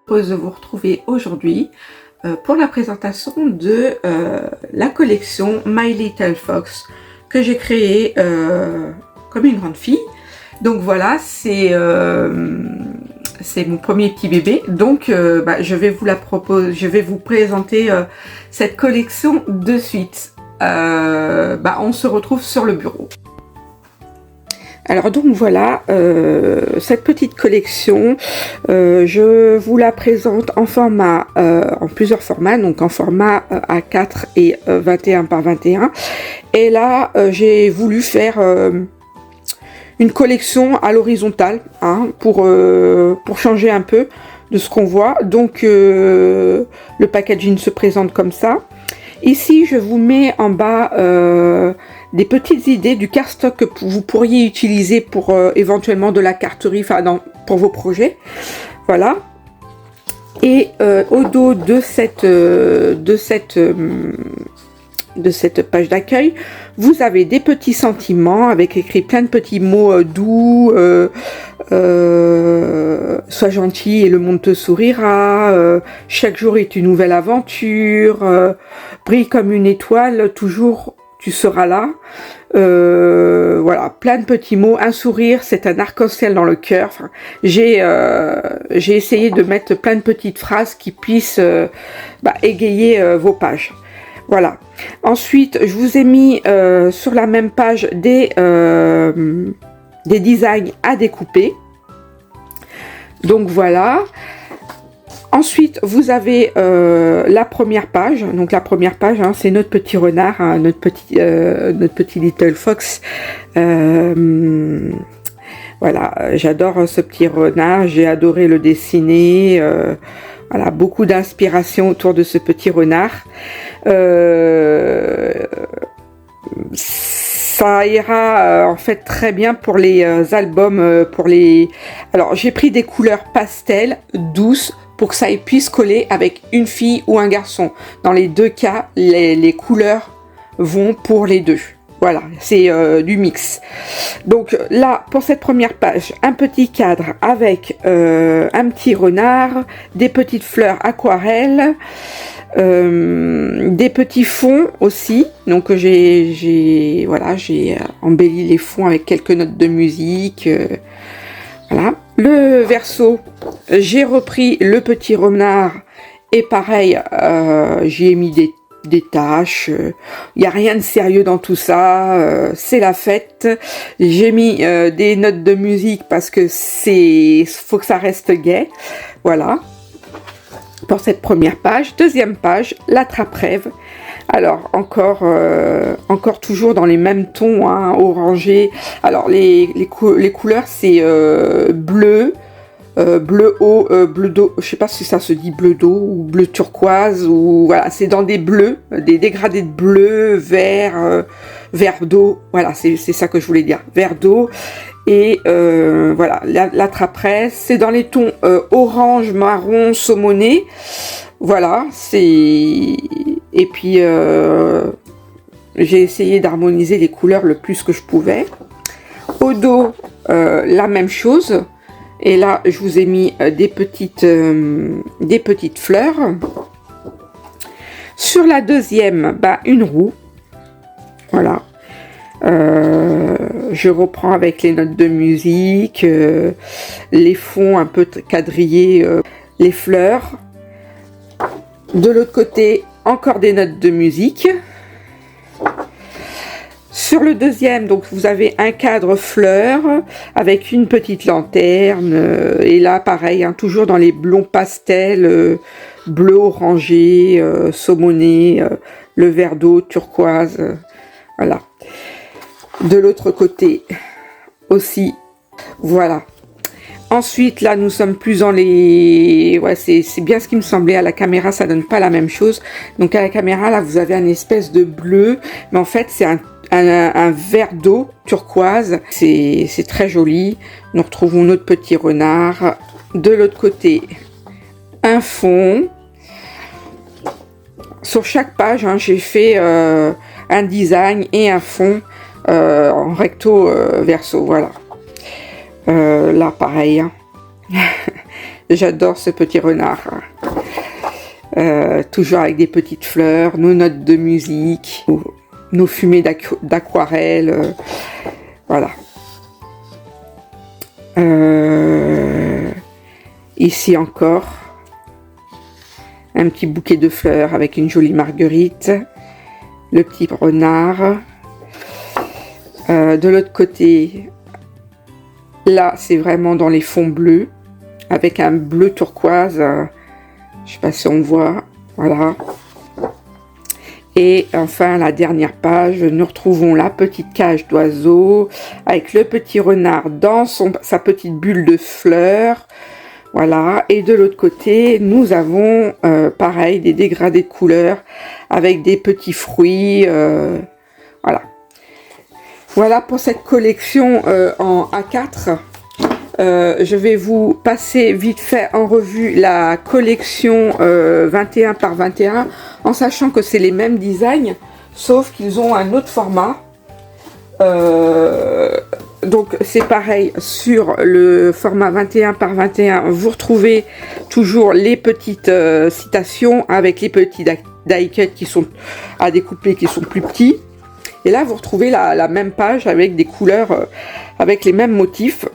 Heureuse de vous retrouver aujourd'hui pour la présentation de la collection My Little Fox que j'ai créée comme une grande fille. Donc voilà, c'est mon premier petit bébé. Donc je vais vous présenter cette collection de suite. On se retrouve sur le bureau. Alors donc voilà, cette petite collection, je vous la présente en format, en plusieurs formats, donc en format A4 et 21 par 21. Et là, j'ai voulu faire une collection à l'horizontale, hein, pour changer un peu de ce qu'on voit. Donc le packaging se présente comme ça. Ici, je vous mets en bas des petites idées du cardstock que vous pourriez utiliser pour éventuellement de la carterie, pour vos projets. Voilà. Et au dos de cette page d'accueil, vous avez des petits sentiments avec écrit plein de petits mots doux. Sois gentil et le monde te sourira, chaque jour est une nouvelle aventure, brille comme une étoile, toujours tu seras là. Voilà, plein de petits mots, un sourire, c'est un arc-en-ciel dans le cœur. Enfin, j'ai essayé de mettre plein de petites phrases qui puissent égayer vos pages. Voilà. Ensuite, je vous ai mis sur la même page des designs à découper. Donc voilà. Ensuite, vous avez la première page. Donc la première page, hein, c'est notre petit renard, hein, notre petit Little Fox. Voilà, j'adore ce petit renard. J'ai adoré le dessiner. Voilà, beaucoup d'inspiration autour de ce petit renard. Ça ira en fait très bien pour les albums, Alors j'ai pris des couleurs pastel douces pour que ça puisse coller avec une fille ou un garçon. Dans les deux cas, les couleurs vont pour les deux. Voilà, c'est du mix. Donc là, pour cette première page, un petit cadre avec un petit renard, des petites fleurs aquarelles, des petits fonds aussi. Donc j'ai embelli les fonds avec quelques notes de musique. Voilà. Le verso, j'ai repris le petit renard et pareil, j'y ai mis des tâches, il n'y a rien de sérieux dans tout ça, c'est la fête. J'ai mis des notes de musique parce que faut que ça reste gai. Voilà, pour cette première page. Deuxième page, l'attrape-rêve. Alors encore toujours dans les mêmes tons, hein, orangé. Alors les couleurs, c'est bleu, bleu eau, bleu d'eau, je sais pas si ça se dit bleu d'eau ou bleu turquoise, ou voilà, c'est dans des bleus, des dégradés de bleu, vert, vert d'eau, voilà, c'est ça que je voulais dire, vert d'eau. Et voilà, l'attrape-rêve, c'est dans les tons orange, marron, saumoné. Voilà, et puis j'ai essayé d'harmoniser les couleurs le plus que je pouvais. Au dos, la même chose. Et là, je vous ai mis des petites fleurs. Sur la deuxième, une roue. Voilà. Je reprends avec les notes de musique, les fonds un peu quadrillés, les fleurs. De l'autre côté, encore des notes de musique. Sur le deuxième, donc vous avez un cadre fleur avec une petite lanterne. Et là, pareil, hein, toujours dans les blonds pastels, bleu orangé, saumoné, le vert d'eau turquoise. Voilà. De l'autre côté aussi. Voilà. Ensuite, là, nous sommes plus dans les... Ouais, c'est bien ce qui me semblait. À la caméra, ça donne pas la même chose. Donc, à la caméra, là, vous avez un espèce de bleu. Mais en fait, c'est un vert d'eau turquoise. C'est très joli. Nous retrouvons notre petit renard. De l'autre côté, un fond. Sur chaque page, hein, j'ai fait un design et un fond en recto verso. Voilà. Là, pareil. Hein. J'adore ce petit renard. Toujours avec des petites fleurs, nos notes de musique, nos fumées d'aquarelle. Voilà. Ici encore, un petit bouquet de fleurs avec une jolie marguerite. Le petit renard. De l'autre côté, là, c'est vraiment dans les fonds bleus, avec un bleu turquoise. Je sais pas si on voit, voilà. Et enfin, la dernière page, nous retrouvons la petite cage d'oiseau avec le petit renard dans sa petite bulle de fleurs. Voilà. Et de l'autre côté, nous avons, pareil, des dégradés de couleurs avec des petits fruits. Voilà. Voilà pour cette collection en A4. Je vais vous passer vite fait en revue la collection 21 par 21, en sachant que c'est les mêmes designs, sauf qu'ils ont un autre format. Donc c'est pareil, sur le format 21 par 21, vous retrouvez toujours les petites citations avec les petits die-cut qui sont à découper, qui sont plus petits. Et là, vous retrouvez la même page avec des couleurs, avec les mêmes motifs.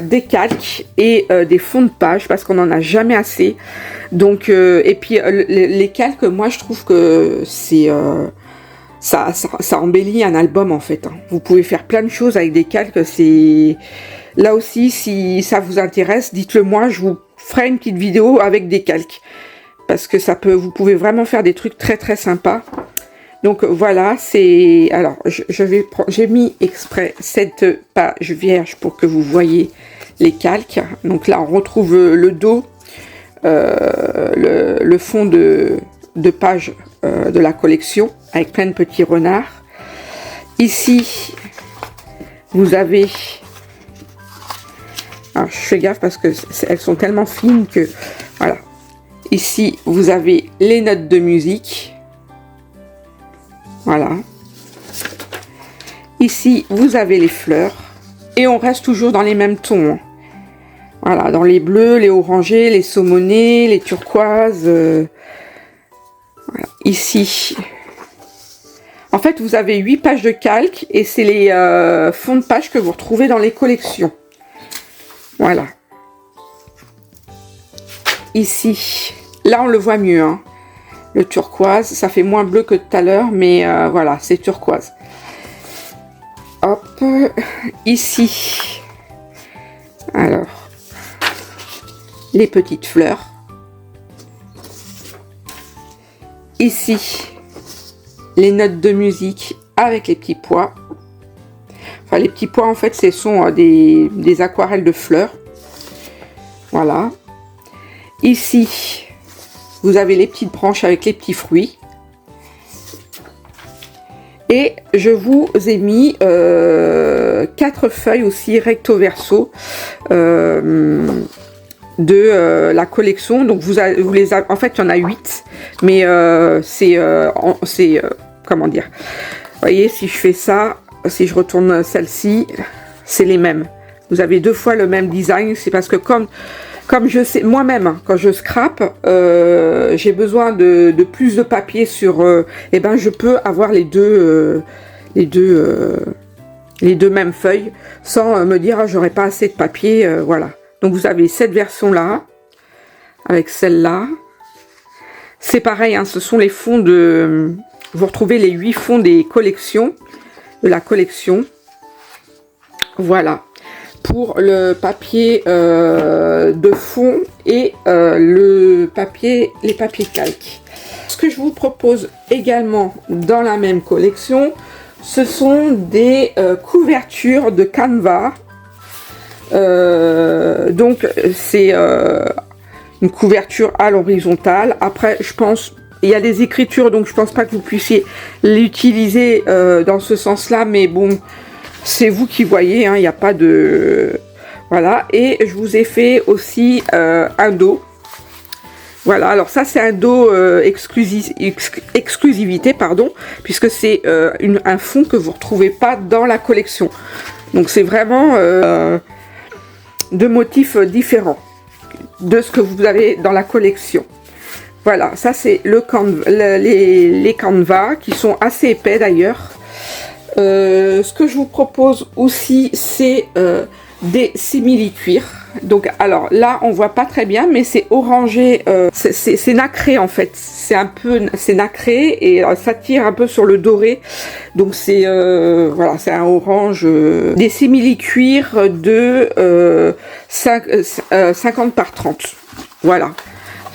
Des calques et des fonds de page parce qu'on n'en a jamais assez. Donc et puis les calques, moi je trouve que c'est ça embellit un album en fait. Vous pouvez faire plein de choses avec des calques. C'est là aussi, si ça vous intéresse, dites-le moi, je vous ferai une petite vidéo avec des calques parce que vous pouvez vraiment faire des trucs très très sympas. Donc voilà, c'est... Alors, j'ai mis exprès cette page vierge pour que vous voyez les calques. Donc là, on retrouve le dos, le fond de page de la collection, avec plein de petits renards. Ici, vous avez... Alors, je fais gaffe parce que elles sont tellement fines que... Voilà. Ici, vous avez les notes de musique. Voilà. Ici, vous avez les fleurs. Et on reste toujours dans les mêmes tons. Voilà, dans les bleus, les orangés, les saumonés, les turquoises. Voilà. Ici. En fait, vous avez 8 pages de calque. Et c'est les fonds de page que vous retrouvez dans les collections. Voilà. Ici. Là, on le voit mieux, hein. Le turquoise, ça fait moins bleu que tout à l'heure, mais voilà, c'est turquoise. Hop, ici, alors, les petites fleurs. Ici, les notes de musique avec les petits pois. Enfin, les petits pois, en fait, ce sont des aquarelles de fleurs. Voilà. Ici, vous avez les petites branches avec les petits fruits. Et je vous ai mis 4 feuilles aussi recto verso de la collection. Donc vous les avez, en fait il y en a 8, mais comment dire, vous voyez, si je fais ça, si je retourne celle-ci, c'est les mêmes. Vous avez 2 fois le même design. C'est parce que comme je sais moi-même, quand je scrape, j'ai besoin de plus de papier sur... et ben je peux avoir les deux mêmes feuilles sans me dire ah, j'aurais pas assez de papier. Voilà. Donc vous avez cette version-là avec celle-là. C'est pareil, hein, ce sont les fonds de... Vous retrouvez les 8 fonds des collections, de la collection. Voilà. Pour le papier de fond et les papiers calques. Ce que je vous propose également dans la même collection, ce sont des couvertures de Canva. Donc c'est une couverture à l'horizontale. Après, je pense il y a des écritures, donc je pense pas que vous puissiez l'utiliser dans ce sens-là, mais bon, c'est vous qui voyez, hein, il n'y a pas de... Voilà, et je vous ai fait aussi un dos. Voilà, alors ça c'est un dos exclusivité, pardon, puisque c'est un fond que vous ne retrouvez pas dans la collection. Donc c'est vraiment deux motifs différents de ce que vous avez dans la collection. Voilà, ça c'est les canevas qui sont assez épais d'ailleurs. Ce que je vous propose aussi, c'est des simili-cuirs. Donc alors là on voit pas très bien, mais c'est orangé, c'est nacré en fait, c'est nacré et ça tire un peu sur le doré, donc c'est voilà, c'est un orange, des simili-cuirs de 50 par 30, voilà.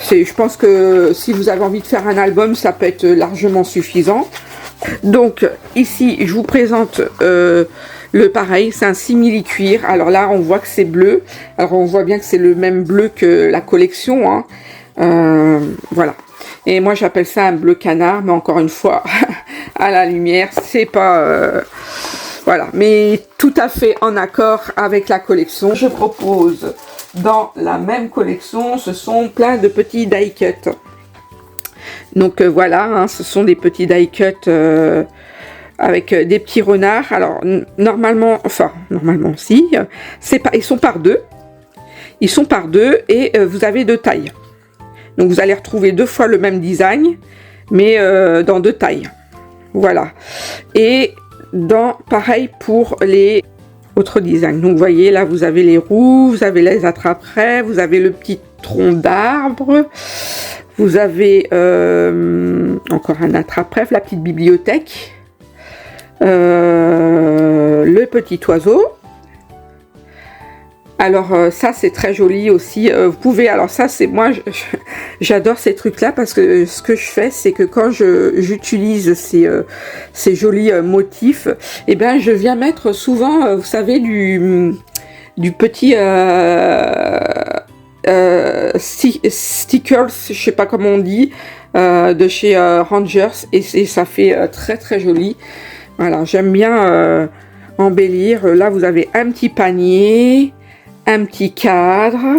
Je pense que si vous avez envie de faire un album, ça peut être largement suffisant. Donc ici je vous présente le pareil, c'est un simili-cuir. Alors là on voit que c'est bleu, alors on voit bien que c'est le même bleu que la collection, hein. Voilà, et moi j'appelle ça un bleu canard, mais encore une fois à la lumière c'est pas voilà, mais tout à fait en accord avec la collection. Je propose dans la même collection, ce sont plein de petits die cuts. Donc voilà, hein, ce sont des petits die cuts avec des petits renards. Alors normalement si, ils sont par deux. Ils sont par deux et vous avez deux tailles. Donc vous allez retrouver deux fois le même design, mais dans deux tailles. Voilà. Et pareil pour les autres designs. Donc vous voyez là, vous avez les roues, vous avez les attrape-raies, vous avez le petit tronc d'arbre, vous avez encore un attrape-rêve, la petite bibliothèque, le petit oiseau. Alors ça c'est très joli aussi. Vous pouvez, alors ça c'est moi j'adore ces trucs là, parce que ce que je fais c'est que quand j'utilise ces jolis motifs, et ben je viens mettre souvent vous savez du petit stickers, je sais pas comment on dit, de chez Rangers, et ça fait très très joli. Voilà, j'aime bien embellir. Là vous avez un petit panier, un petit cadre,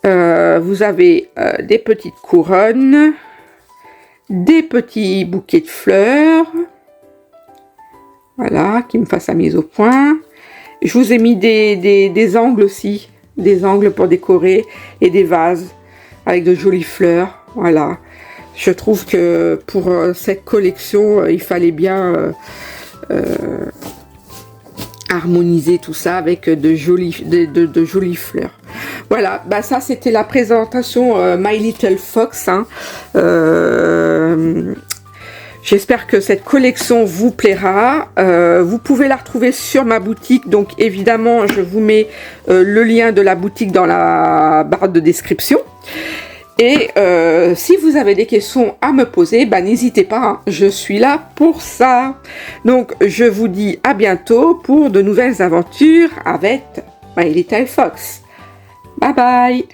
vous avez des petites couronnes, des petits bouquets de fleurs, voilà, qui me fassent la mise au point. Je vous ai mis des angles aussi, des angles pour décorer, et des vases avec de jolies fleurs. Voilà, je trouve que pour cette collection il fallait bien harmoniser tout ça avec de jolies fleurs. Voilà, bah ça c'était la présentation My Little Fox, hein. J'espère que cette collection vous plaira. Vous pouvez la retrouver sur ma boutique, donc évidemment je vous mets le lien de la boutique dans la barre de description. Et si vous avez des questions à me poser, bah, n'hésitez pas, hein, je suis là pour ça. Donc je vous dis à bientôt pour de nouvelles aventures avec My Little Fox. Bye bye.